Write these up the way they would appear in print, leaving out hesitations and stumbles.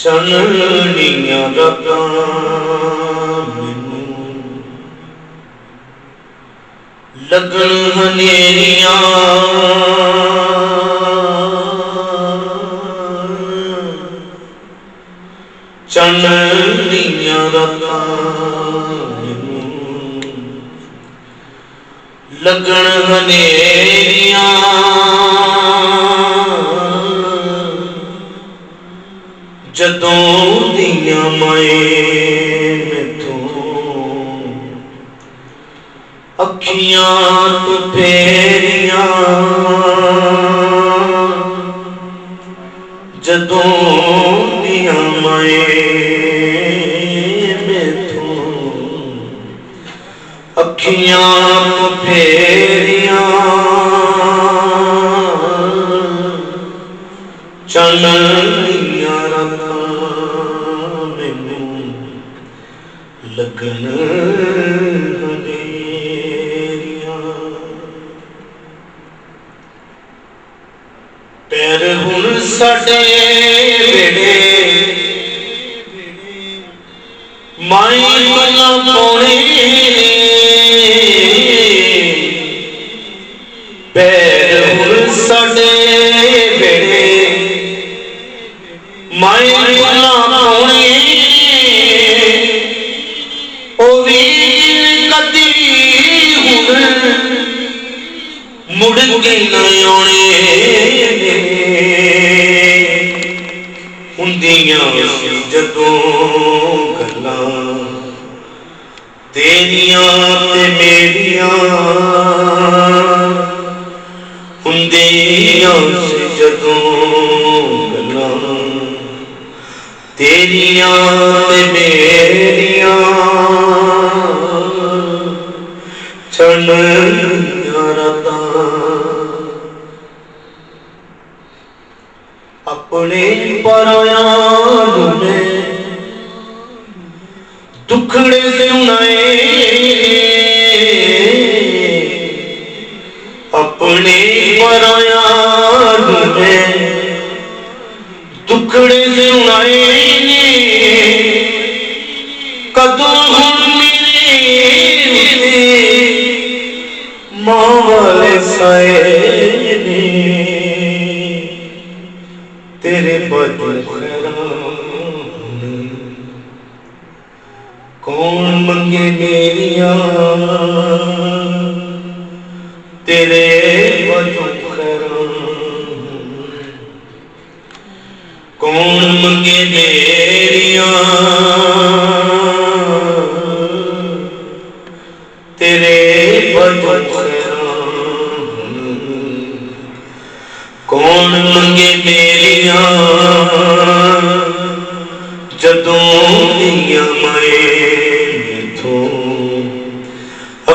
चनड़ियां रातां मैनू लगन हनेरियां चनड़ियां रातां मैनू लगन हनेरियां जदों दियां माए मैथों अखियां तो फेरियां जदों दियां माए मैथों अखियां तो फेरियां चनड़ियां लगन हनेरियां पैर हुण साडे बेड़े माई गल्लां पाउणे पैर हुण साडे बेड़े माई गल्लां पाउणे मुड़ के न आने हुंदियां जदों गल्लां तेरियां ते मेरियां हुंदियां जदों गल्लां तेरियां ते मेरियां चनड़ियां रातां अपने परायां में दुखड़े सुनाए अपने परायां में दुखड़े सुनाए कदों माले साए तेरे बदू कौन मंगे मेरियां तेरे बदू कौन मंगे मेरियां तेरे बदू कौन मंगे मेरियां जदों दियां माए मैथों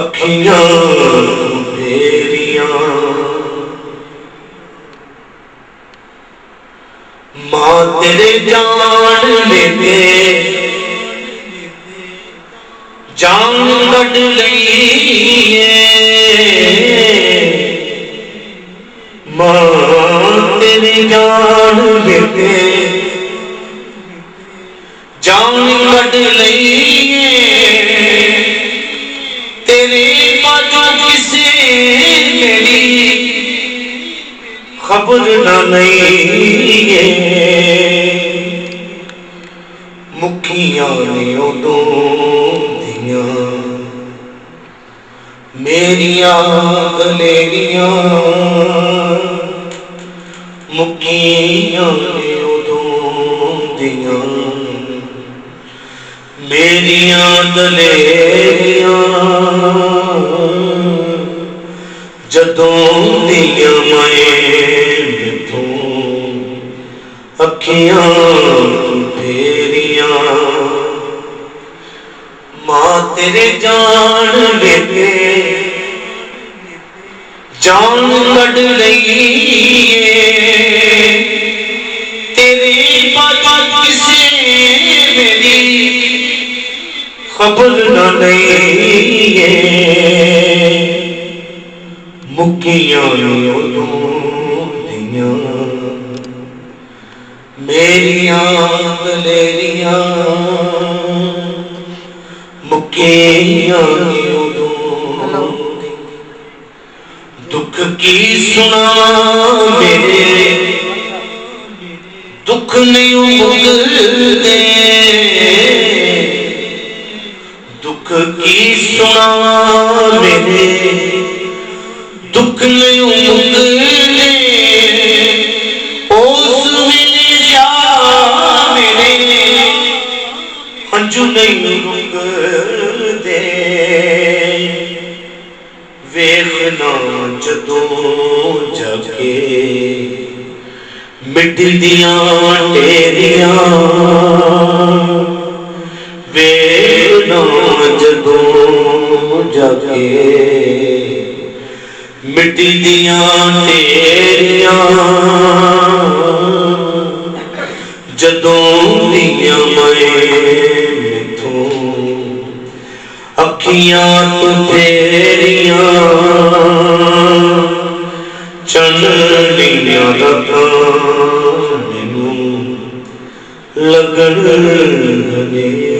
अखियां फेरियां मां तेरे जान लेते जान कट लई मां तेरी जान लेते जान कट लई तेरे बाजू किसे मेरी खबर न नहीं मुखियां ने उदों दियां मेरियां गलेरियां मुखियां ने उदों दियां मेरियां गलेरियां जदों दियां माए मैथों अखियां फेरियां मां तेरे जान लेते जान कट लई तेरे अबल ना नहीं मुकियां उदों दियां मेरियां दलेरियां मुकियां उदों दुख की सुना मेरे दुख नहीं मुकते दुख की सुना मेरे दुख नहीं मुकते उस वेले जा मेरे हंजू नहीं रुकते वेखना जदों जाके मिट्टी दियां ढेरियां वेखना जदों जाके मिट्टी दियां ढेरियां जदों दियां मैथों अखियां तो फेरियां चढ़नियां रातां मैनूं लगन लगे।